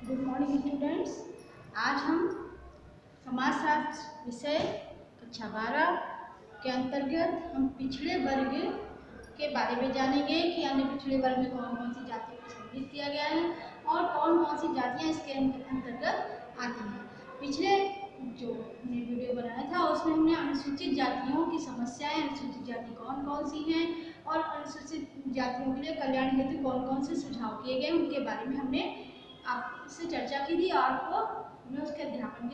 Good morning students. आज हम समाजशास्त्र विषय कक्षा 12 के अंतर्गत हम पिछड़े वर्ग के बारे में जानेंगे कि अन्य पिछड़े वर्ग में कौन कौन सी जातियों को सम्मिलित किया गया है और कौन कौन सी जातियां इसके अंतर्गत आती हैं। पिछले जो हमने वीडियो बनाया था उसमें हमने अनुसूचित जातियों की समस्याएं, अनुसूचित जाति कौन कौन सी हैं और अनुसूचित जातियों के लिए कल्याण हेतु कौन कौन से सुझाव किए गए उनके बारे में हमने आपसे चर्चा की थी। आपको हमने उसके अध्यापन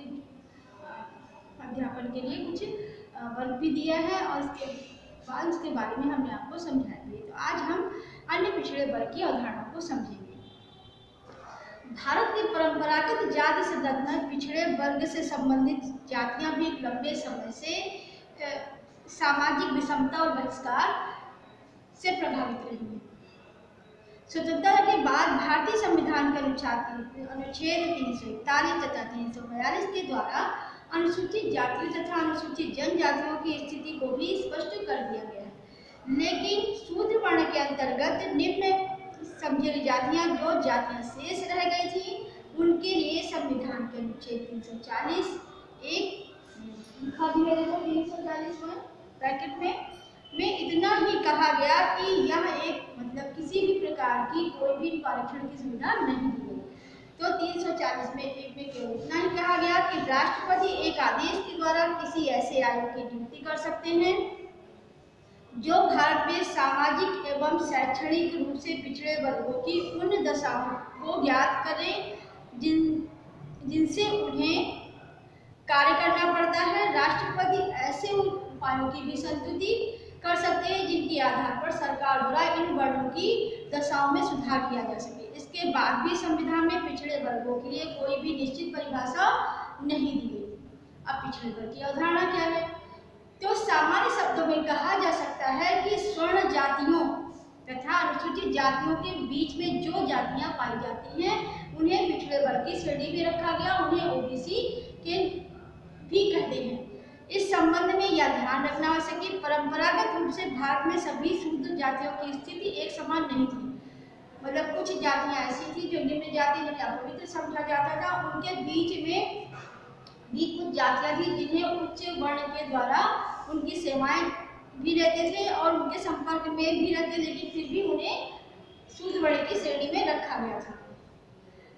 के लिए कुछ वर्क भी दिया है और उसके बारे में हमने आपको समझाया भी। तो आज हम अन्य पिछड़े वर्ग की अवधारणा को समझेंगे। भारत के परंपरागत जाति संरचना पिछड़े वर्ग से संबंधित जातियां भी लंबे समय से सामाजिक विषमता और बहिष्कार से प्रभावित रही हैं। स्वतंत्रता के बाद भारतीय संविधान के अनुच्छेद 341 तथा 342 के द्वारा अनुसूचित जातियों तथा अनुसूचित जनजातियों की स्थिति को भी स्पष्ट कर दिया गया है। लेकिन शूद्र वर्ण के अंतर्गत निम्न समझी जातियां जो जातियां शेष रह गई थी उनके लिए संविधान के अनुच्छेद 340 लिखा भी है, देखो 340 ब्रैकेट में इतना ही कहा गया कि यह एक किसी भी प्रकार की कोई भी आरक्षण की सुविधा नहीं दी गई। तो 340 में एक में केवल इतना ही कहा गया कि राष्ट्रपति एक आदेश के द्वारा किसी ऐसे आयोग की नियुक्ति कर सकते हैं जो भारत में सामाजिक एवं शैक्षणिक रूप से पिछड़े वर्गों की उन दशाओं को ज्ञात करें जिनसे उन्हें कार्य करना पड़ता है। राष्ट्रपति ऐसे उपायों की भी संस्तुति कर सकते हैं जिनके आधार पर सरकार द्वारा इन वर्णों की दशाओं में सुधार किया जा सके। इसके बाद भी संविधान में पिछड़े वर्गों के लिए कोई भी निश्चित परिभाषा नहीं दी गई। अब पिछड़े वर्ग की अवधारणा क्या है? तो सामान्य शब्दों में कहा जा सकता है कि स्वर्ण जातियों तथा अनुसूचित जातियों के बीच में जो जातियां पाई जाती हैं उन्हें पिछड़े वर्ग की श्रेणी में रखा गया, उन्हें ओबीसी के भी कहते हैं। इस संबंध में यह ध्यान रखना आवश्यक कि परंपरागत रूप से भारत में सभी शूद्र जातियों की स्थिति एक समान नहीं थी। कुछ जातियां ऐसी थी जो निम्न जाति जिन्हें अपवित्र समझा जाता था, उनके बीच में भी कुछ जातियां थी जिन्हें उच्च वर्ण के द्वारा उनकी सेवाएं भी रहते थे और उनके संपर्क में भी रहते, लेकिन फिर भी उन्हें शूद्र वर्ण की श्रेणी में रखा गया था।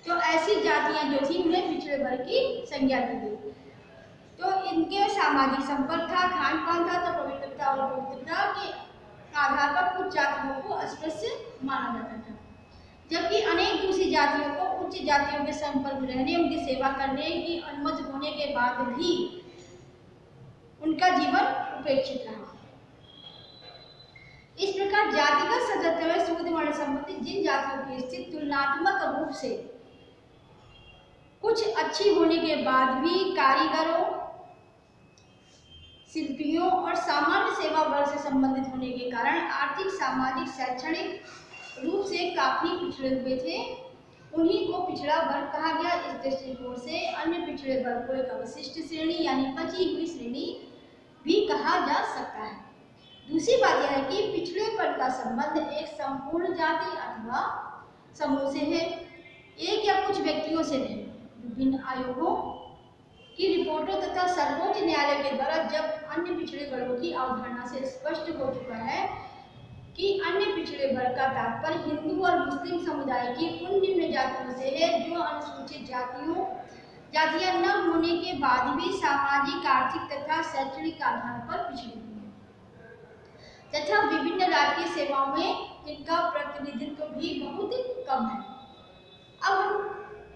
तो ऐसी जातियां जो थी उन्हें पिछड़े वर्ग की संज्ञा दी गई। तो इनके सामाजिक संपर्क था, खान पान था, तो पवित्रता और पवित्रता के आधार पर कुछ जातियों को अस्पृश्य माना जाता था, जबकि अनेक दूसरी जातियों को उच्च जातियों के संपर्क में रहने, उनकी सेवा करने की अनुमति होने के बाद भी उनका जीवन उपेक्षित रहा। इस प्रकार जातिगत सतत में शूद्र वर्ण संबंधित जिन जातियों की स्थिति तुलनात्मक रूप से कुछ अच्छी होने के बाद भी कारीगरों, शिल्पियों और सामान्य सेवा वर्ग से संबंधित होने के कारण आर्थिक, सामाजिक, शैक्षणिक रूप से काफी पिछड़े हुए थे, उन्हीं को पिछड़ा वर्ग कहा गया। इस दृष्टिकोण से अन्य पिछड़े वर्ग को एक अवशिष्ट श्रेणी यानी बची हुई श्रेणी भी कहा जा सकता है। दूसरी बात यह है कि पिछड़ेपन का संबंध एक संपूर्ण जाति अथवा समूह से है, एक या कुछ व्यक्तियों से नहीं। विभिन्न आयोगों की रिपोर्टों तथा सर्वोच्च न्यायालय के द्वारा जब अन्य पिछड़े वर्गों की अवधारणा से स्पष्ट हो चुका है कि अन्य पिछड़े वर्ग का तात्पर्य हिंदू और मुस्लिम समुदाय की उन निम्न जातियों से है जो अनुसूचित जातियां न होने के बाद भी सामाजिक, आर्थिक तथा शैक्षणिक आधार पर पिछड़ी हुई है तथा विभिन्न राजकीय सेवाओं में इनका प्रतिनिधित्व भी बहुत कम है। अब हम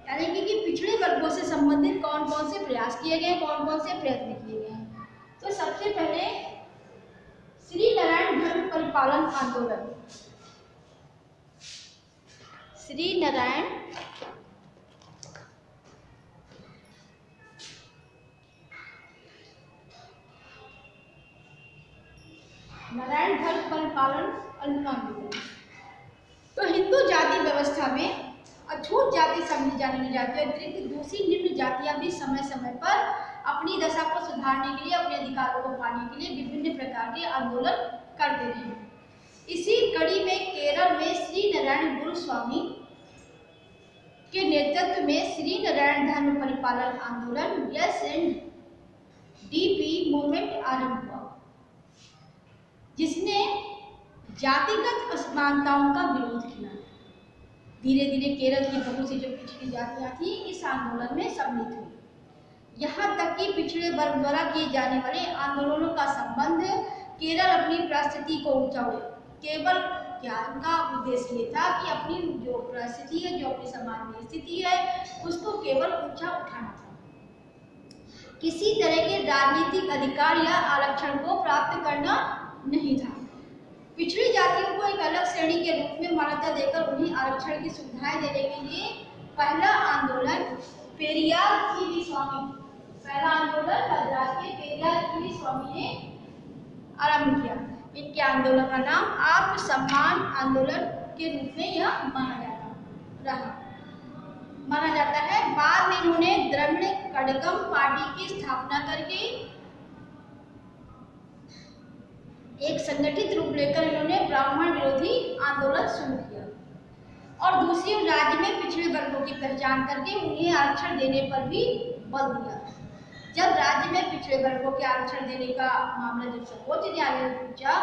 जानेंगे कि पिछड़े वर्गों से संबंधित कौन कौन से प्रयास किए गए, कौन कौन से प्रयत्न किए गए हैं। तो सबसे पहले श्री नारायण धर्म परिपालन आंदोलन। श्री नारायण धर्म परिपालन आंदोलन। तो हिंदू जाति व्यवस्था में अछूत जाति समझी जाने जाती है, अतिरिक्त दूसरी निम्न जातियां भी समय समय पर अपनी दशा को सुधारने के लिए, अपने अधिकारों को पाने के लिए विभिन्न प्रकार के आंदोलन करते रहे। इसी कड़ी में केरल में श्री नारायण गुरुस्वामी के नेतृत्व में श्री नारायण धर्म परिपालन आंदोलन SNDP मूवमेंट आरंभ हुआ, जिसने जातिगत असमानताओं का विरोध किया। धीरे धीरे केरल की बहुत सी जो पिछड़ी जातियां थी इस आंदोलन में सम्मिलित हुई। यहाँ तक कि पिछड़े वर्ग द्वारा किए जाने वाले आंदोलनों का संबंध केरल अपनी परिस्थिति को ऊंचा हुए। केवल क्या उनका उद्देश्य ये था कि अपनी जो परिस्थिति है, जो अपनी समाज में स्थिति है, उसको केवल ऊंचा उठाना था। किसी तरह के राजनीतिक अधिकार या आरक्षण को प्राप्त करना नहीं था। पिछड़ी जातियों को एक अलग श्रेणी के रूप में मान्यता देकर उन्हें आरक्षण की सुविधाएं देने के लिए पहला आंदोलन पेरियार ईवी स्वामी मद्रास के पेरियार ईवी स्वामी ने आरंभ किया। इनके आंदोलन का नाम आत्म सम्मान आंदोलन के रूप में यह माना जाता है। बाद में इन्होंने द्रविड़ कड़गम पार्टी की स्थापना करके एक संगठित रूप लेकर इन्होंने ब्राह्मण विरोधी आंदोलन शुरू किया और दूसरी ओर राज्य में पिछड़े वर्गों की पहचान करके उन्हें आरक्षण देने पर भी बल दिया। जब राज्य में पिछड़े वर्गों के आरक्षण देने का मामला जब सर्वोच्च न्यायालय ने पूछा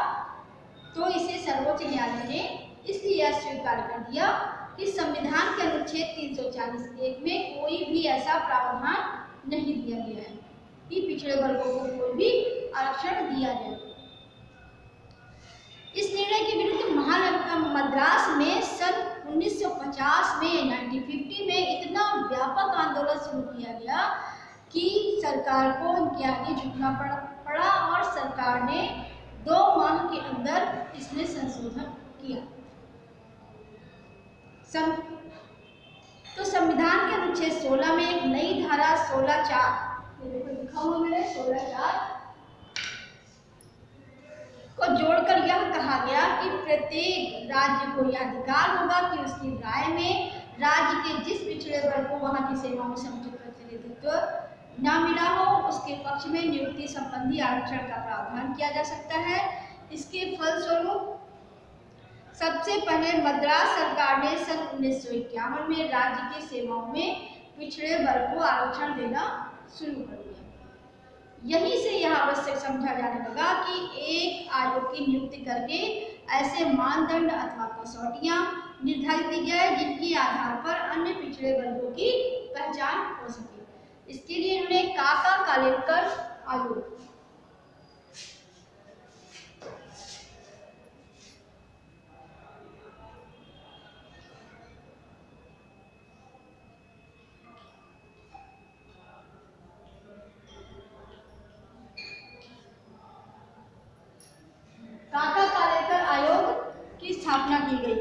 तो इसे सर्वोच्च न्यायालय ने इसलिए यह स्वीकार कर दिया कि संविधान के अनुच्छेद 340(1) में कोई भी ऐसा प्रावधान नहीं दिया गया है कि पिछड़े वर्गों को कोई भी आरक्षण दिया जाए। इस निर्णय के विरुद्ध मद्रास में सन 1950 में 1950 में इतना व्यापक आंदोलन शुरू किया गया कि सरकार को उनके आगे झुकना पड़ा और सरकार ने 2 माह के अंदर इसमें संशोधन किया। तो संविधान के अनुच्छेद 16 में एक नई धारा 16(4) लिखा हुआ मैंने 16(4) को जोड़कर यह कहा गया कि प्रत्येक राज्य को यह अधिकार होगा कि उसकी राय में राज्य के जिस पिछड़े वर्ग को वहां की सेवाओं में समुचित प्रतिनिधित्व न मिला हो उसके पक्ष में नियुक्ति संबंधी आरक्षण का प्रावधान किया जा सकता है। इसके फलस्वरूप सबसे पहले मद्रास सरकार ने सन 1951 में राज्य की सेवाओं में पिछड़े वर्ग को आरक्षण देना शुरू कर दिया। यहीं से यह आवश्यक समझा जाने लगा कि एक आयोग की नियुक्ति करके ऐसे मानदंड अथवा कसौटियां निर्धारित की जाए जिनके आधार पर अन्य पिछड़े वर्गों की पहचान हो सके। इसके लिए इन्होंने काका कालेलकर आयोग की स्थापना की गई।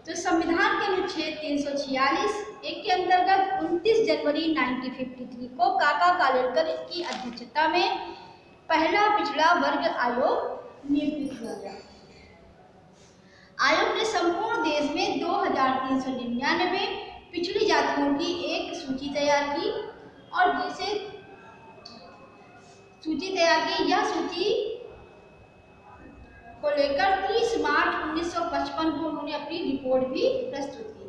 तो संविधान के अनुच्छेद 346(1) के अंतर्गत 29 जनवरी 1953 को काका कालेलकर की अध्यक्षता में पहला पिछड़ा वर्ग आयोग नियुक्त किया गया। आयोग ने संपूर्ण देश में 2399 पिछड़ी जातियों की एक सूची तैयार की और जिसे सूची तैयार की यह सूची को लेकर 30 मार्च 1955 को उन्होंने अपनी रिपोर्ट भी प्रस्तुत की।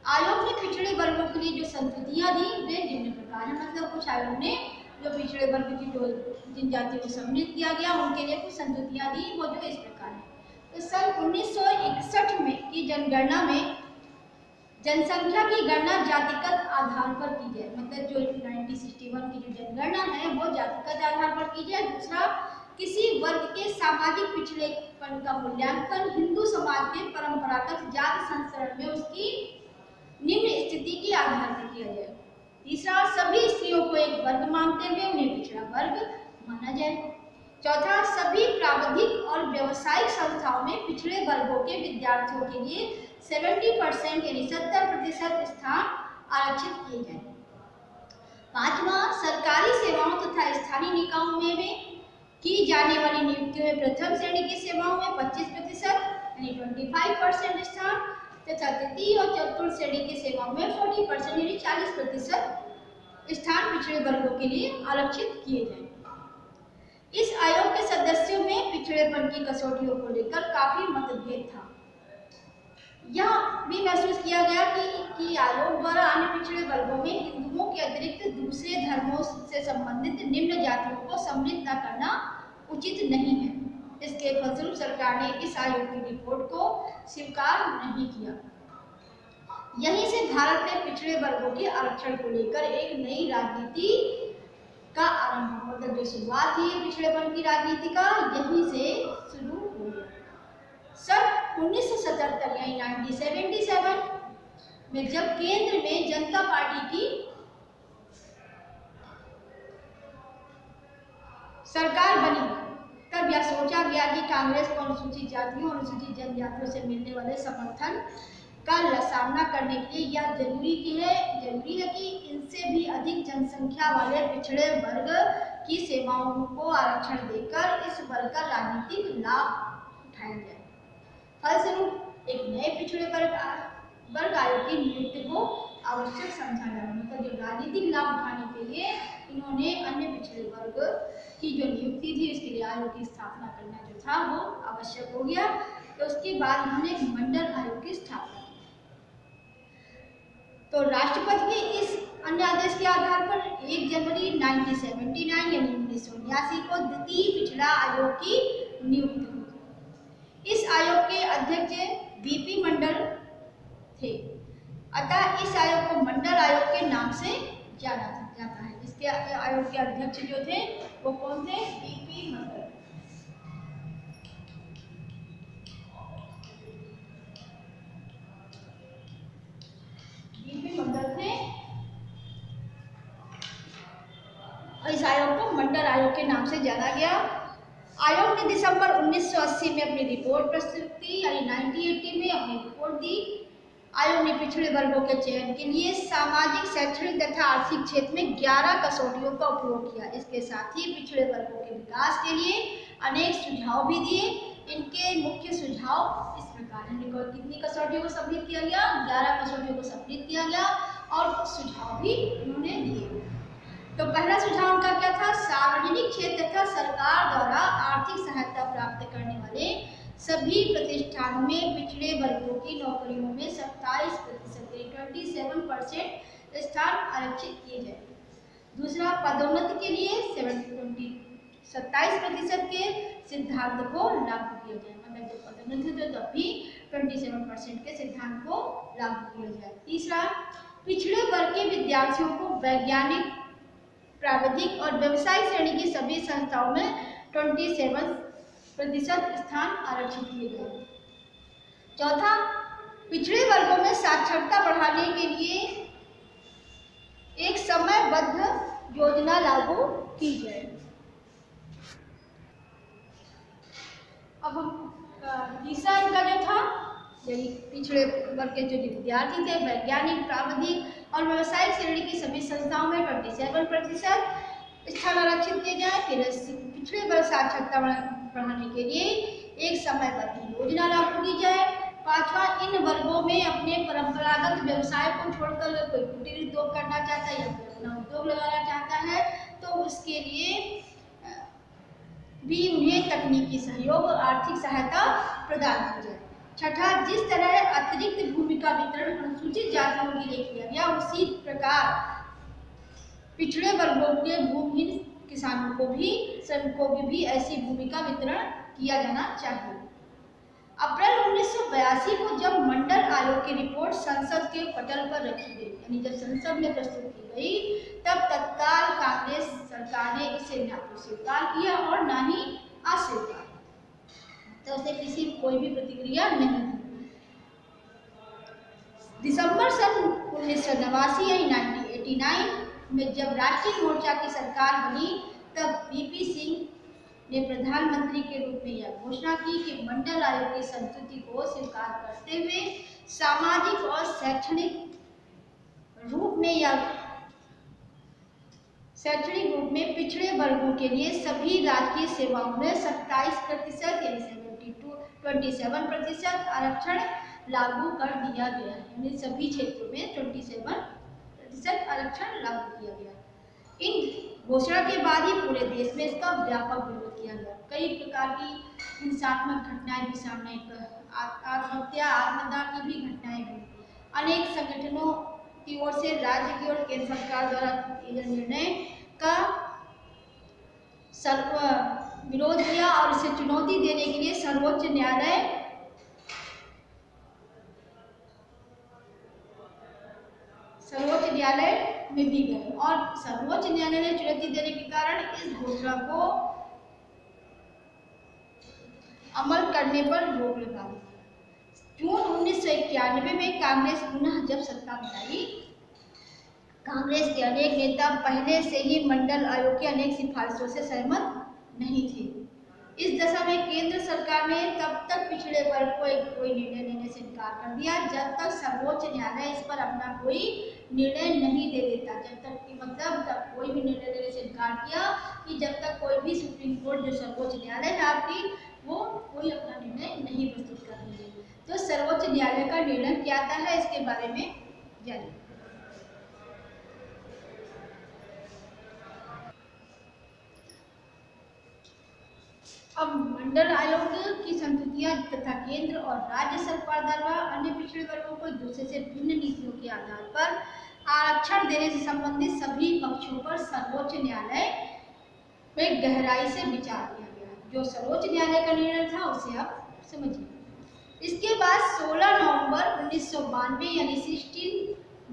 आयोग ने पिछड़े वर्गों के लिए जो संस्तुतियां दी वे निम्न प्रकार है। मतलब कुछ आयोग ने जो पिछड़े वर्ग की जो जिन जातियों को सम्मिलित किया गया उनके लिए कुछ संस्तुतियां दी, वो जो इस प्रकार है। तो सन 1961 में की जनगणना में जनसंख्या की गणना जातिगत आधार पर की जाए। मतलब जो 1961 की जो जनगणना है वो जातिगत आधार पर की जाए। दूसरा, किसी वर्ग के सामाजिक पिछड़ेपन का मूल्यांकन हिंदू समाज के परंपरागत जाति संस्करण में उसकी निम्न स्थिति के आधार पर किया जाए। तीसरा, सभी स्त्रियों को एक वर्ग मानते हुए उन्हें पिछड़ा वर्ग माना जाए। चौथा, सभी प्राविधिक और व्यावसायिक संस्थाओं में पिछड़े वर्गों के विद्यार्थियों के लिए 70% यानी 70% स्थान आरक्षित किए जाए। पांचवा, सरकारी सेवाओं तथा स्थानीय निकायों में की जाने वाली नियुक्तियों में प्रथम श्रेणी की सेवाओं में 25% यानी 25% स्थान तथा तृतीय और चतुर्थ श्रेणी की सेवाओं में 40% यानी 40% स्थान पिछड़े वर्गों के लिए आरक्षित किए जाए। इस आयोग के सदस्यों में पिछड़ेपन की कसौटियों को लेकर काफी मतभेद था। यह भी महसूस किया गया कि कि आयोग द्वारा अन्य पिछड़े वर्गों में हिंदुओं के अतिरिक्त दूसरे धर्मों से संबंधित निम्न जातियों को सम्मिलित न करना उचित नहीं है। इसके फलस्वरूप सरकार ने इस आयोग की रिपोर्ट को स्वीकार नहीं किया। यहीं से भारत में पिछड़े वर्गों के आरक्षण को लेकर एक नई राजनीति का आरंभ हुआ। मतलब जो शुरुआत थी पिछड़े वर्ग की राजनीति का, यहीं से शुरू हो गया। सन 1977 यानी 1977 में जब केंद्र में जनता पार्टी की सरकार बनी, तब यह सोचा गया कि कांग्रेस को अनुसूचित जातियों और अनुसूचित जनजातियों से मिलने वाले समर्थन का सामना करने के लिए यह जरूरी है कि इनसे भी अधिक जनसंख्या वाले पिछड़े वर्ग की सेवाओं को आरक्षण देकर इस वर्ग का राजनीतिक लाभ उठाया जाए। फलस्वरूप एक नए पिछड़े वर्ग आयोग की नियुक्ति को आवश्यक समझा जाना। मतलब जो राजनीतिक लाभ उठाने के लिए इन्होंने अन्य पिछड़े वर्ग की जो नियुक्ति थी, उसके लिए आयोग की स्थापना करना जो था वो आवश्यक हो गया। तो उसके बाद इन्होंने एक मंडल आयोग की स्थापना की। तो राष्ट्रपति के इस अन्य आदेश के आधार पर 1 जनवरी 1979 यानी 1979 को द्वितीय पिछड़ा आयोग की नियुक्ति हुई। इस आयोग के अध्यक्ष बीपी मंडल थे, अतः इस आयोग को मंडल आयोग के नाम से जाना जाता है। इसके आयोग के अध्यक्ष जो थे वो कौन थे? बीपी मंडल। बीपी मंडल थे और इस आयोग को मंडल आयोग के नाम से जाना गया। आयोग ने दिसंबर 1980 में अपनी रिपोर्ट प्रस्तुत की, यानी 1980 में अपनी रिपोर्ट दी। आयोग ने पिछड़े वर्गों के चयन के लिए सामाजिक, शैक्षणिक तथा आर्थिक क्षेत्र में 11 कसौटियों का उपयोग किया। इसके साथ ही पिछड़े वर्गों के विकास के लिए अनेक सुझाव भी दिए। इनके मुख्य सुझाव इस प्रकार हैं। कितनी कसौटियों को सम्मिलित किया गया? 11 कसौटियों को सम्मिलित किया गया और सुझाव भी उन्होंने दिए। तो पहला सुझाव उनका क्या था? सार्वजनिक क्षेत्र तथा सरकार द्वारा आर्थिक सहायता प्राप्त करने वाले सभी प्रतिष्ठानों में पिछड़े वर्गों की नौकरियों में 27% स्थान आरक्षित किए जाए। दूसरा, पदोन्नति के लिए 27% के सिद्धांत को लागू किया जाए। मतलब जब पदोन्नति हो तब भी 27% के सिद्धांत को लागू किया जाए। तीसरा, पिछड़े वर्ग के विद्यार्थियों को वैज्ञानिक, प्राविधिक और व्यवसायिक श्रेणी की सभी संस्थाओं में 27% स्थान आरक्षित किए गए। चौथा, पिछड़े वर्गों में साक्षरता बढ़ाने के लिए एक समयबद्ध योजना लागू की जाए। अब हम तीसरा इनका जो था, यही पिछड़े वर्ग के जो विद्यार्थी थे, वैज्ञानिक, प्राविधिक और व्यावसायिक श्रेणी की सभी संस्थाओं में 27% स्थान आरक्षित किए जाए। फिर पिछड़े वर्ग साक्षरता बढ़ाने के लिए एक समयबद्ध योजना लागू की जाए। पांचवा, इन वर्गों में अपने परंपरागत व्यवसाय को छोड़कर कोई कुटीर उद्योग करना चाहता है या कोई अपना उद्योग लगाना चाहता है तो उसके लिए भी उन्हें तकनीकी सहयोग और आर्थिक सहायता प्रदान की जाए। छठा, जिस तरह अतिरिक्त भूमि का वितरण अनुसूचित जातियों के लिए किया गया, उसी प्रकार पिछड़े वर्गों के भूमिहीन किसानों को भी, श्रमिकों की भी ऐसी भूमि का वितरण किया जाना चाहिए। अप्रैल 1982 को जब मंडल आयोग की रिपोर्ट संसद के पटल पर रखी गई, यानी जब संसद में प्रस्तुत की गई, तब तत्काल कांग्रेस सरकार ने इसे न तो स्वीकार किया और न ही अस्वीकार, तो उसे किसी कोई भी प्रतिक्रिया नहीं दी। दिसंबर सन 1989 यानी 1989 में जब राष्ट्रीय मोर्चा की सरकार बनी, तब वीपी सिंह ने प्रधानमंत्री के रूप में यह घोषणा की कि मंडल आयोग की संस्तुति को स्वीकार करते हुए सामाजिक और शैक्षणिक रूप में पिछड़े वर्गों के लिए सभी राजकीय सेवाओं में 27% यानी 27% आरक्षण लागू कर दिया गया है। यानी सभी क्षेत्रों में 27% आरक्षण लागू किया गया। इन घोषणा के बाद ही पूरे देश में इसका व्यापक विरोध किया गया। कई प्रकार की हिंसात्मक घटनाएं भी सामने, आत्महत्या, आत्मदाह की भी घटनाएं हुई। अनेक संगठनों की ओर से राज्य की और केंद्र सरकार द्वारा किए गए निर्णय का विरोध किया और इसे चुनौती देने के लिए सर्वोच्च न्यायालय में भी गए और सर्वोच्च न्यायालय ने चुनौती देने के कारण इस घोषणा को अमल करने पर रोक लगा दी। जून 1991 में कांग्रेस पुनः जब सत्ता में आई, कांग्रेस के अनेक नेता पहले से ही मंडल आयोग की अनेक सिफारिशों से सहमत नहीं थे। इस दशा में केंद्र सरकार ने तब तक पिछड़े वर्ग को कोई निर्णय लेने से इनकार कर दिया जब तक सर्वोच्च न्यायालय इस पर अपना कोई निर्णय नहीं दे देता। जब तक कि मतलब तब कोई भी निर्णय लेने से इनकार किया कि जब तक कोई भी सुप्रीम कोर्ट जो सर्वोच्च न्यायालय है आपकी, वो कोई अपना निर्णय नहीं प्रस्तुत कर रही है। तो सर्वोच्च न्यायालय का निर्णय क्या आता है इसके बारे में जानिए। अब मंडल आयोग की संस्तुतियां तथा केंद्र और राज्य सरकार द्वारा अन्य पिछड़े वर्गों को एक दूसरे से भिन्न नीतियों के आधार पर आरक्षण देने से संबंधित सभी पक्षों पर सर्वोच्च न्यायालय में गहराई से विचार किया गया। जो सर्वोच्च न्यायालय का निर्णय था उसे आप समझिए। इसके बाद 16 नवंबर 1992 यानी 16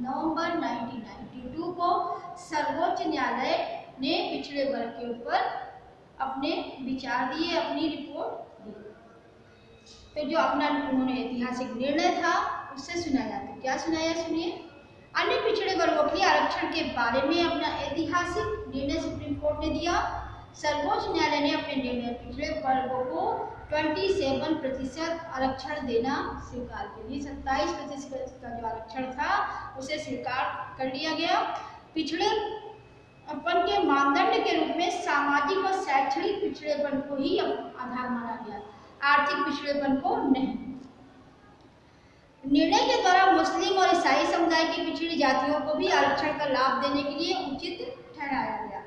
नवंबर 1992 को सर्वोच्च न्यायालय ने पिछड़े वर्ग के ऊपर अपने विचार दिए, अपनी रिपोर्ट दी। तो जो अपना उन्होंने ऐतिहासिक निर्णय था उससे सुनाया। तो क्या सुनाया सुनिए। अन्य पिछड़े वर्गों के आरक्षण के बारे में अपना ऐतिहासिक निर्णय सुप्रीम कोर्ट ने दिया। सर्वोच्च न्यायालय ने अपने निर्णय पिछड़े वर्गों को 27% आरक्षण देना स्वीकार किया। 27% का जो आरक्षण था उसे स्वीकार कर लिया गया। पिछड़े अपन के मानदंड के रूप में सामाजिक और शैक्षणिक पिछड़ेपन को ही आधार माना गया, आर्थिक पिछड़ेपन को नहीं। निर्णय के द्वारा मुस्लिम और ईसाई समुदाय की पिछड़ी जातियों को भी आरक्षण का लाभ देने के लिए उचित ठहराया गया।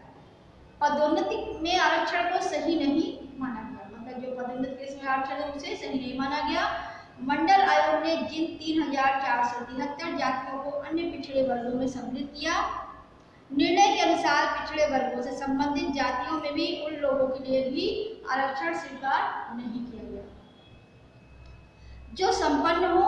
पदोन्नति में आरक्षण को सही नहीं माना गया, मतलब जो पदोन्नति के आरक्षण है उसे सही नहीं माना गया। मंडल आयोग ने जिन 3473 जातियों को अन्य पिछड़े वर्गों में सम्मिलित किया, निर्णय के अनुसार पिछड़े वर्गों से संबंधित जातियों में भी उन लोगों के लिए भी आरक्षण स्वीकार नहीं किया गया जो संपन्न हो।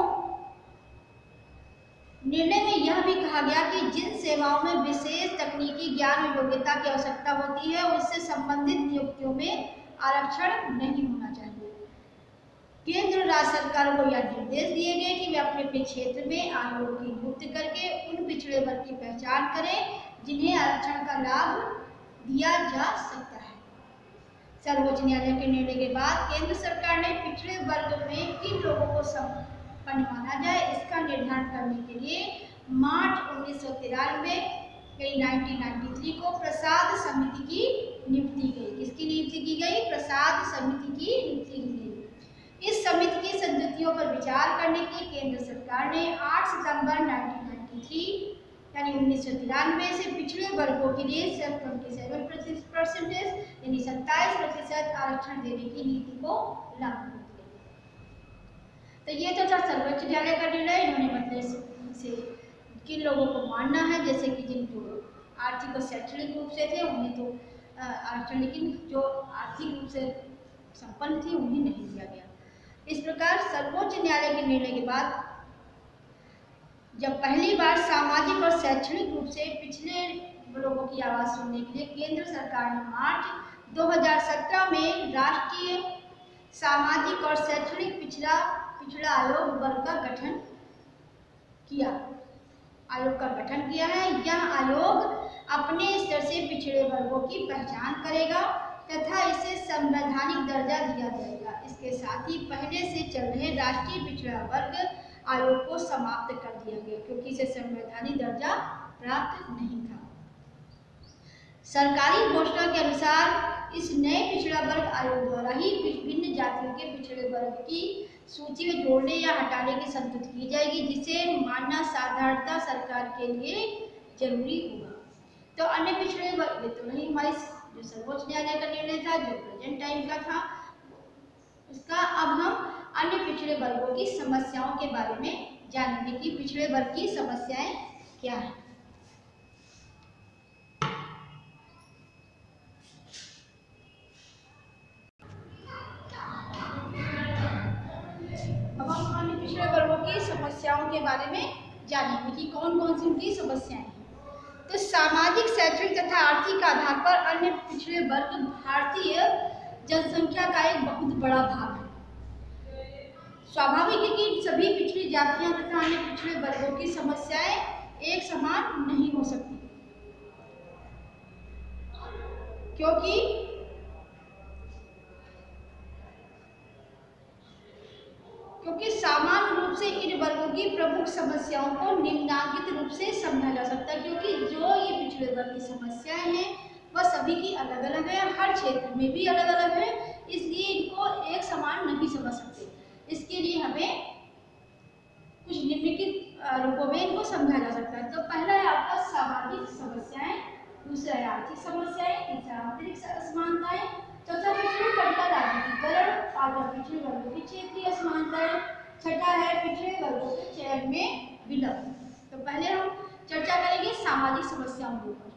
निर्णय में यह भी कहा गया कि जिन सेवाओं में विशेष तकनीकी ज्ञान और योग्यता की आवश्यकता होती है उससे संबंधित नियुक्तियों में आरक्षण नहीं होना चाहिए। केंद्र राज्य सरकारों को यह निर्देश दिए गए कि वे अपने अपने क्षेत्र में आयोग की नियुक्ति करके उन पिछड़े वर्ग की पहचान करें जिन्हें आरक्षण का लाभ दिया जा सकता है। सर्वोच्च न्यायालय के निर्णय के बाद केंद्र सरकार ने पिछड़े वर्ग में किन लोगों को संपन्न माना जाए इसका निर्धारण करने के लिए मार्च 1993 1993 को प्रसाद समिति की नियुक्ति की। किसकी नियुक्ति की गई? प्रसाद समिति की नियुक्ति की गई। इस समिति की संस्तुतियों पर विचार करने के लिए केंद्र सरकार ने 8 सितंबर 1993 यानी 1993 से पिछड़े वर्गों के लिए सिर्फ 27% यानी 27% आरक्षण देने की नीति को लागू कर दिया। तो ये तो था सर्वोच्च न्यायालय का निर्णय। इन्होंने मतलब से किन लोगों को मानना है, जैसे कि जिनको आर्थिक और शैक्षणिक रूप से थे उन्हें तो आरक्षण, लेकिन जो आर्थिक रूप से संपन्न थे उन्हें नहीं दिया गया। इस प्रकार सर्वोच्च न्यायालय के निर्णय के बाद जब पहली बार सामाजिक और शैक्षणिक रूप से पिछड़े लोगों की आवाज सुनने के लिए केंद्र सरकार ने मार्च 2017 में राष्ट्रीय सामाजिक और शैक्षणिक पिछड़ा आयोग वर्ग का गठन किया। है। यह आयोग अपने स्तर से पिछड़े वर्गों की पहचान करेगा तथा इसे संवैधानिक दर्जा दिया जाएगा। इसके साथ ही पहले से चल रहे राष्ट्रीय पिछड़ा वर्ग आयोग को समाप्त कर दिया गया क्योंकि इसे संवैधानिक दर्जा प्राप्त नहीं था। सरकारी घोषणा के अनुसार इस नए पिछड़ा वर्ग आयोग द्वारा ही विभिन्न जातियों के पिछड़े वर्ग की सूची में जोड़ने या हटाने की संस्तुति की जाएगी, जिसे मानना साधारणतः सरकार के लिए जरूरी होगा। तो अन्य पिछड़े वर्ग तो नहीं, हमारे जो सर्वोच्च न्यायालय का निर्णय था, जो प्रेजेंट टाइम का था, इसका अब हम अन्य पिछड़े वर्गों की समस्याओं के बारे में जानेंगे कि पिछड़े वर्ग की समस्याएं क्या है। अब हम अन्य पिछड़े वर्गों की समस्याओं के बारे में जानेंगे कि कौन कौन सी उनकी समस्याएं हैं। तो सामाजिक, शैक्षणिक तथा आर्थिक आधार पर अन्य पिछड़े वर्ग भारतीय जनसंख्या का एक बहुत बड़ा भाग है। स्वाभाविक है कि सभी पिछड़ी जातियां तथा अन्य पिछड़े वर्गों की समस्याएं एक समान नहीं हो सकती, क्योंकि सामान्य रूप से इन वर्गों की प्रमुख समस्याओं को निम्नांकित रूप से समझा जा सकता है। क्योंकि जो ये पिछड़े वर्ग की समस्याएं हैं वह सभी की अलग अलग है, हर क्षेत्र में भी अलग अलग है, इसलिए इनको एक समान नहीं समझ सकते। इसके लिए हमें कुछ निम्नलिखित रूपों में इनको समझा जा सकता है। तो पहला है आपका सामाजिक समस्याएं, दूसरा है आर्थिक समस्याएं, तीसरा आंतरिक असमानताएं, चौथा पिछड़े वर्ग का राजनीतिकरण, पांचवा पिछड़े वर्गों की क्षेत्रीय असमानताएं, छठा है पिछड़े वर्गों के चयन में विलंब। तो पहले हम चर्चा करेंगे सामाजिक समस्याओं के ऊपर।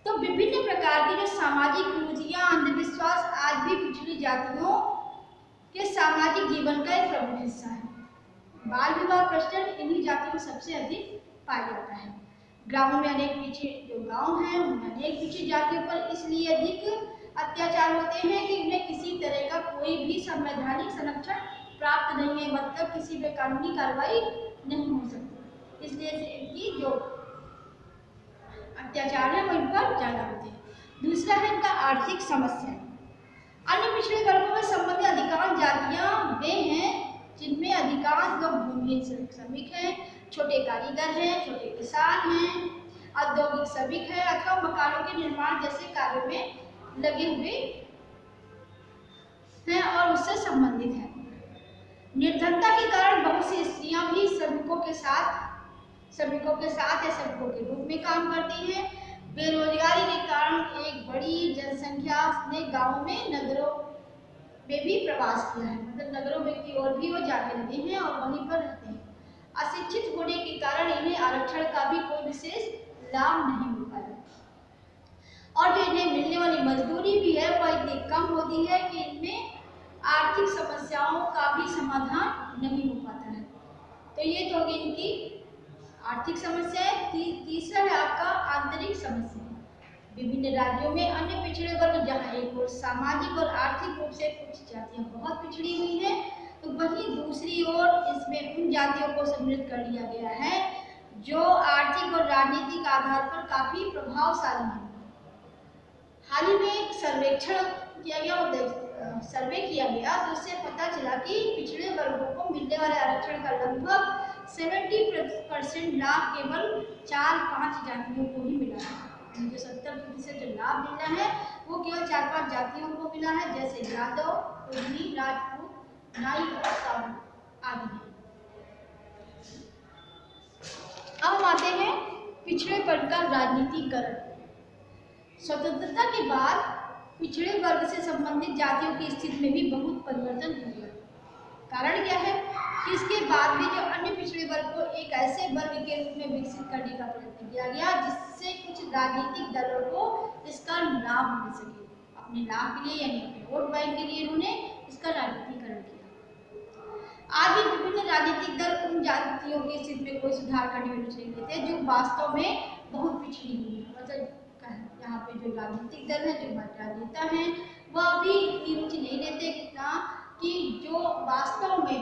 तो विभिन्न प्रकार की जो सामाजिक रुचियां, अंधविश्वास आज भी पिछड़ी जातियों के सामाजिक जीवन का एक प्रमुख हिस्सा है। बाल विवाह प्रचलन इन्हीं जातियों में सबसे अधिक पाया जाता है। ग्रामों में अनेक पिछड़े जो गांव हैं उनमें अनेक पिछड़ी जातियों पर इसलिए अधिक अत्याचार होते हैं कि उन्हें किसी तरह का कोई भी संवैधानिक संरक्षण प्राप्त नहीं है, मतलब किसी पे कानूनी कार्रवाई नहीं हो सकती, इसलिए इनकी जो अत्याचार है वो इन पर ज्यादा होते हैं। दूसरा है इनका आर्थिक समस्या। अन्य पिछड़े वर्गों में संबंधित अधिकांश जातियां वे हैं जिनमें अधिकांश लोग भूमिहीन श्रमिक हैं, छोटे कारीगर हैं, छोटे किसान हैं, औद्योगिक श्रमिक हैं अथवा मकानों के निर्माण जैसे कार्यों में लगे हुए हैं और उससे संबंधित हैं। निर्धनता के कारण बहुत सी स्त्रियां भी श्रमिकों के साथ या श्रमिकों के रूप में काम करती हैं। बेरोजगारी के कारण एक बड़ी जनसंख्या ने गांवों में, नगरों में भी प्रवास किया है, मतलब नगरों में की ओर भी वो जाने लगे हैं और वहीं पर रहते हैं। अशिक्षित होने के कारण इन्हें आरक्षण का भी कोई विशेष लाभ नहीं मिल पाया और जो इन्हें मिलने वाली मजदूरी भी है वह इतनी कम होती है कि इनमें आर्थिक समस्याओं का भी समाधान नहीं हो पाता है। तो ये तो होगी इनकी आर्थिक समस्याएं। तीसरा है आपका आंतरिक समस्या। विभिन्न राज्यों में अन्य पिछड़े वर्ग जहाँ एक और सामाजिक और आर्थिक रूप से कुछ जातियां बहुत पिछड़ी हुई हैं, तो वहीं दूसरी ओर इसमें उन जातियों को सम्मिलित कर लिया गया है जो आर्थिक और राजनीतिक आधार पर काफी प्रभावशाली है। हाल ही में एक सर्वेक्षण किया गया और सर्वे किया गया तो उससे पता चला कि पिछड़े वर्गों को मिलने वाले आरक्षण का लगभग 70% लाभ केवल 4-5 जातियों को ही मिला है। जो 70% जो लाभ मिला है वो केवल 4-5 जातियों को मिला है, जैसे यादव, कुर्मी, राजपूत, नाई और साहू आदि। अब हम आते हैं पिछड़े वर्ग का राजनीतिकरण। स्वतंत्रता के बाद पिछड़े वर्ग से संबंधित जातियों की स्थिति में भी बहुत परिवर्तन हुआ। कारण क्या है कि इसके बाद भी जो अन्य पिछड़े वर्ग को एक ऐसे वर्ग के रूप में विकसित करने का प्रयत्न किया गया जिससे कुछ राजनीतिक दलों को इसका लाभ मिल सके। अपने लाभ के लिए यानी अपने वोट बैंक के लिए उन्होंने इसका राजनीतिकरण किया। आज भी विभिन्न राजनीतिक दल उन जातियों की स्थिति में कोई सुधार करने में रुचि नहीं लेते जो वास्तव में बहुत पिछड़ी हुई है। मतलब यहाँ पे जो राजनीतिक दल है, जो राजनेता हैं, वह भी इतनी रुचि नहीं लेते कि जो वास्तव में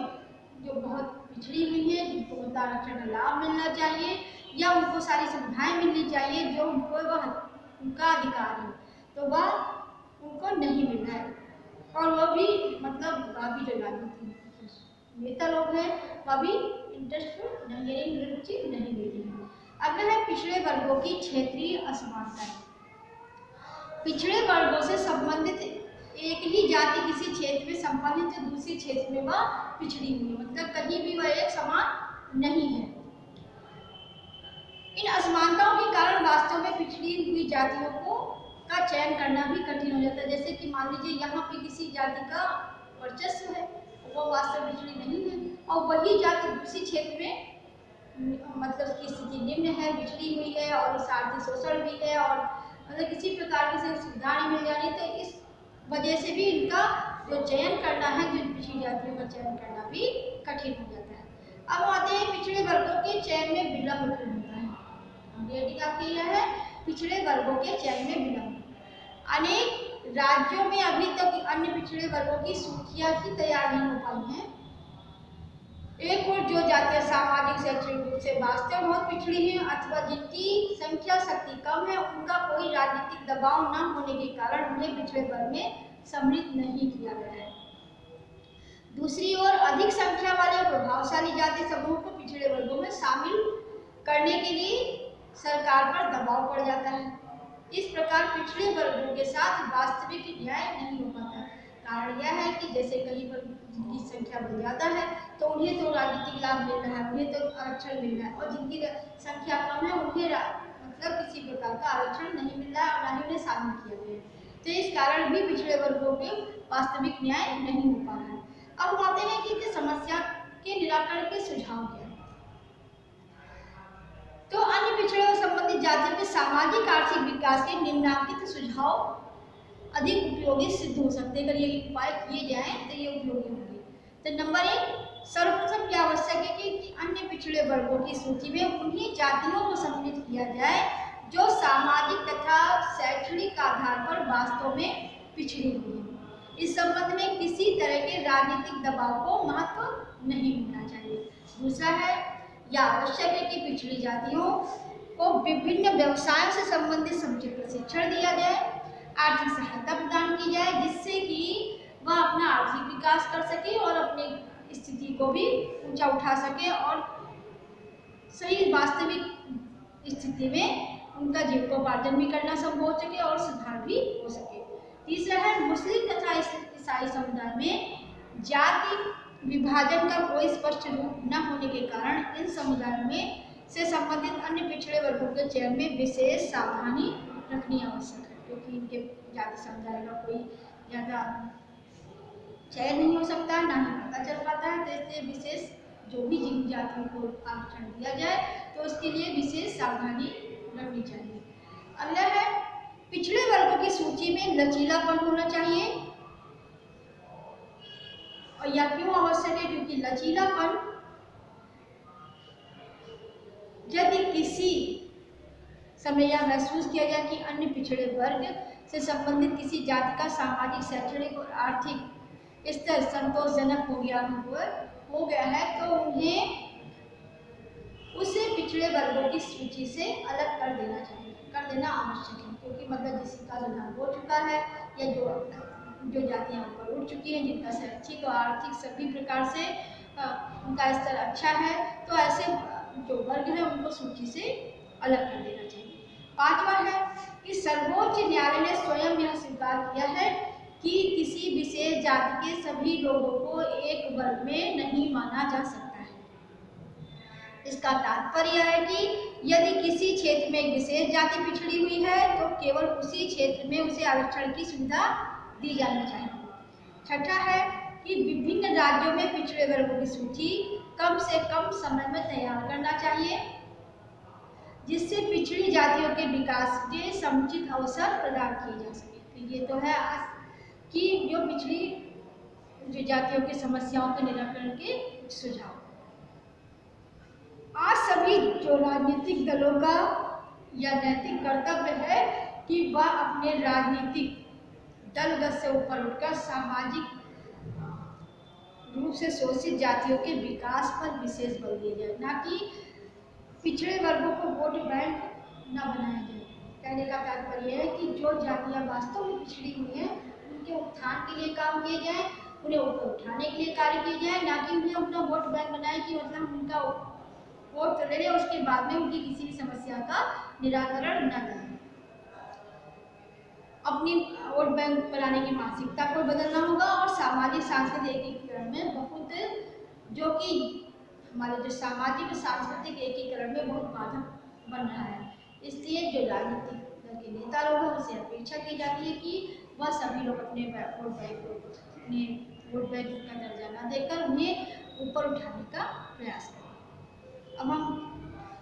जो बहुत पिछड़ी हुई है, जिनको उनका आरक्षण का लाभ मिलना चाहिए या उनको सारी सुविधाएं मिलनी चाहिए जो उनको वह उनका अधिकार है, तो वह उनको नहीं मिल रहा है। और वह भी मतलब काफी जो राजनीतिक नेता लोग हैं वह भी इंटरेस्टफुल नहीं है, रुचि नहीं लेते हैं। अगला है पिछड़े वर्गों की क्षेत्रीय असमानता। पिछड़े वर्गों से संबंधित एक ही जाति किसी क्षेत्र में संबंधित तो दूसरे क्षेत्र में वह पिछड़ी हुई है, मतलब कहीं भी वह एक समान नहीं है। इन असमानताओं के कारण वास्तव में पिछड़ी हुई जातियों को का चयन करना भी कठिन हो जाता है। जैसे कि मान लीजिए यहाँ पे किसी जाति का वर्चस्व है, वो वास्तव में पिछड़ी नहीं है। और वही जाति दूसरे क्षेत्र में मतलब की स्थिति निम्न है, बिछड़ी हुई है और इस आर्थिक शोषण भी है और मतलब किसी प्रकार की सुविधा नहीं मिल जानी, तो इस वजह से भी इनका जो चयन करना है, जो पिछड़ी जातियों का चयन करना भी कठिन हो जाता है। अब आते हैं पिछड़े वर्गों के चयन में विलंब क्यों होता है। हमने क्या किया है, पिछड़े वर्गों के चयन में विलंब। अनेक राज्यों में अभी तक अन्य पिछड़े वर्गों की सूचियां ही तैयार नहीं हो पाई हैं। एक और जो जातियां सामाजिक शैक्षणिक रूप से वास्तव में बहुत पिछड़ी हैं अथवा जिनकी संख्या शक्ति कम है, उनका कोई राजनीतिक दबाव न होने के कारण उन्हें पिछड़े वर्ग में सम्मिलित नहीं किया गया है। दूसरी ओर अधिक संख्या वाले और प्रभावशाली जाति समूह को पिछड़े वर्गों में शामिल करने के लिए सरकार पर दबाव पड़ जाता है। इस प्रकार पिछड़े वर्गों के साथ वास्तविक न्याय नहीं हो पाता। कारण यह है कि जैसे कहीं पर जिनकी संख्या बहुत ज़्यादा है तो उन्हें तो राजनीतिक लाभ मिल रहा है, उन्हें तो आरक्षण मिल रहा है, और जिनकी संख्या कम है उन्हें मतलब किसी प्रकार का आरक्षण नहीं मिल रहा है और ना ही उन्हें शामिल किया गया है। तो इस कारण भी पिछड़े वर्गों के वास्तविक न्याय नहीं हो पा रहा है। अब हम आते हैं कि इस समस्या के निराकरण के सुझाव क्या है। तो अन्य पिछड़े और संबंधित जातियों के सामाजिक आर्थिक विकास के निम्नलिखित सुझाव अधिक उपयोगी सिद्ध हो सकते हैं। अगर ये उपाय किए जाएं तो ये उपयोगी होंगे। तो नंबर 1, सर्वप्रथम क्या आवश्यक है कि अन्य पिछड़े वर्गों की सूची में उन्हीं जातियों को सम्मिलित किया जाए जो सामाजिक तथा शैक्षणिक आधार पर वास्तव में पिछड़ी हुई है। इस संबंध में किसी तरह के राजनीतिक दबाव को महत्व नहीं मिलना चाहिए। दूसरा है, यह आवश्यक है कि पिछड़ी जातियों को विभिन्न व्यवसायों से संबंधित समुचित प्रशिक्षण दिया जाए, आर्थिक सहायता प्रदान की जाए, जिससे कि वह अपना आर्थिक विकास कर सके और अपनी स्थिति को भी ऊंचा उठा सके और सही वास्तविक स्थिति में उनका जीविकोपार्जन भी करना संभव हो सके और सुधार भी हो सके। तीसरा है, मुस्लिम तथा ईसाई समुदाय में जाति विभाजन का कोई स्पष्ट रूप न होने के कारण इन समुदायों में से संबंधित अन्य पिछड़े वर्गों के चयन में विशेष सावधानी रखनी आवश्यक है, क्योंकि इनके जाति समुदाय का कोई ज़्यादा चयन नहीं हो सकता, ना ही पता चल पाता है। तो इसलिए विशेष जो भी जिन जातियों को आरक्षण दिया जाए तो उसके लिए विशेष सावधानी रखनी चाहिए। अगला है, पिछड़े वर्गों की सूची में लचीलापन होना चाहिए। और यह क्यों आवश्यक है, क्योंकि लचीलापन यदि किसी समय यह महसूस किया जाए कि अन्य पिछड़े वर्ग से संबंधित किसी जाति का सामाजिक शैक्षणिक और आर्थिक स्तर संतोषजनक हो गया है तो उन्हें उसे पिछड़े वर्गों की सूची से अलग कर देना आवश्यक है। क्योंकि मतलब जिसका सुधार हो चुका है या जो जातियां ऊपर उठ चुकी हैं, जिनका शैक्षिक और आर्थिक सभी प्रकार से उनका स्तर अच्छा है, तो ऐसे जो वर्ग है उनको सूची से अलग कर देना चाहिए। पांचवा है कि सर्वोच्च न्यायालय ने स्वयं यह स्वीकार किया है कि किसी विशेष जाति के सभी लोगों को एक वर्ग में नहीं माना जा सकता है। इसका तात्पर्य है कि यदि किसी क्षेत्र में एक विशेष जाति पिछड़ी हुई है तो केवल उसी क्षेत्र में उसे आरक्षण की सुविधा दी जानी चाहिए। छठा है कि विभिन्न राज्यों में पिछड़े वर्गों की सूची कम से कम समय में तैयार करना चाहिए, जिससे पिछड़ी जातियों के विकास के समुचित अवसर प्रदान किए जा सके। तो ये तो है कि जो पिछड़ी जातियों की समस्याओं के निराकरण के सुझाव। आज सभी जो राजनीतिक दलों का यह नैतिक कर्तव्य है कि वह अपने राजनीतिक दलगत से ऊपर उठकर सामाजिक रूप से शोषित जातियों के विकास पर विशेष बल दिया जाए, ना कि पिछड़े वर्गों को वोट बैंक न बनाया जाए। कहने का तात्पर्य है कि जो जातियां वास्तव में पिछड़ी हुई हैं उनके उत्थान के लिए काम किए जाए, उन्हें ऊपर उठाने के लिए कार्य किए जाए, ना कि उन्हें अपना वोट बैंक बनाए कि मतलब उनका वोट ले लें उसके बाद में उनकी किसी भी समस्या का निराकरण न करें। अपनी वोट बैंक बनाने की मानसिकता को बदलना होगा और सामाजिक सांस्कृतिक एकीकरण में बहुत जो कि हमारे जो सामाजिक और सांस्कृतिक एकीकरण में बहुत बाधक बन रहा है। इसलिए जो राजनीतिक दल के नेता लोग हैं उनसे अपेक्षा की जाती है कि वह सभी लोग अपने वोट बैंक को अपने वोट बैंक का दर्जा न देकर उन्हें ऊपर उठाने का प्रयास करें। अब हम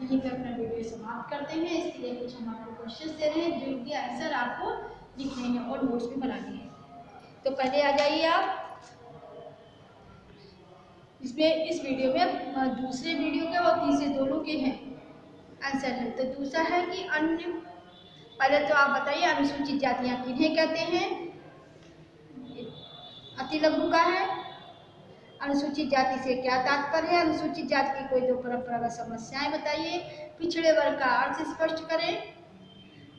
यहीं पर अपना वीडियो समाप्त करते हैं। इसके लिए कुछ हम आपको क्वेश्चंस दे रहे हैं जिनके आंसर आपको लिखने हैं और नोट्स भी बनाने हैं। तो पहले आ जाइए आप इसमें, इस वीडियो में दूसरे वीडियो के और तीसरे दोनों के हैं आंसर है। तो दूसरा है कि अन्य, पहले तो आप बताइए अनुसूचित जातियां किन्हें कहते हैं? अति लघु का है। अनुसूचित जाति से क्या तात्पर्य है? अनुसूचित जाति की कोई दो परंपरागत समस्याएं बताइए। पिछड़े वर्ग का अर्थ स्पष्ट करें।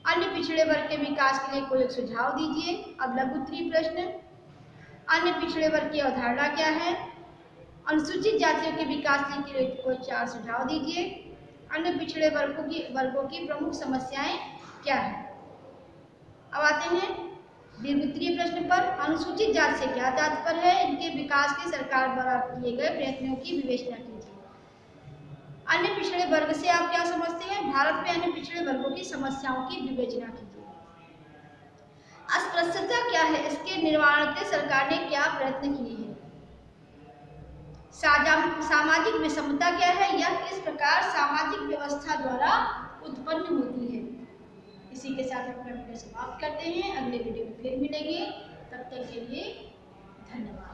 अन्य पिछड़े वर्ग के विकास के लिए कोई एक सुझाव दीजिए। अब लघु उत्तरीय प्रश्न, अन्य पिछड़े वर्ग की अवधारणा क्या है? अनुसूचित जातियों के विकास के लिए कोई 4 सुझाव दीजिए। अन्य पिछड़े वर्गों की प्रमुख समस्याएं क्या है? अब आते हैं दीर्घोत्तरीय प्रश्न पर, अनुसूचित जाति से क्या तात्पर्य है? इनके विकास के सरकार द्वारा किए गए प्रयत्नों की विवेचना कीजिए। अन्य पिछड़े वर्ग से आप क्या समझते हैं? भारत में अन्य पिछड़े वर्गों की समस्याओं की विवेचना कीजिए। अस्पृश्यता क्या है? इसके निवारण के सरकार ने क्या प्रयत्न किए हैं? सामाजिक विषमता क्या है? यह किस प्रकार सामाजिक व्यवस्था द्वारा उत्पन्न होती है? इसी के साथ अपना वीडियो समाप्त करते हैं। अगले वीडियो में फिर मिलेंगे, तब तक के लिए धन्यवाद।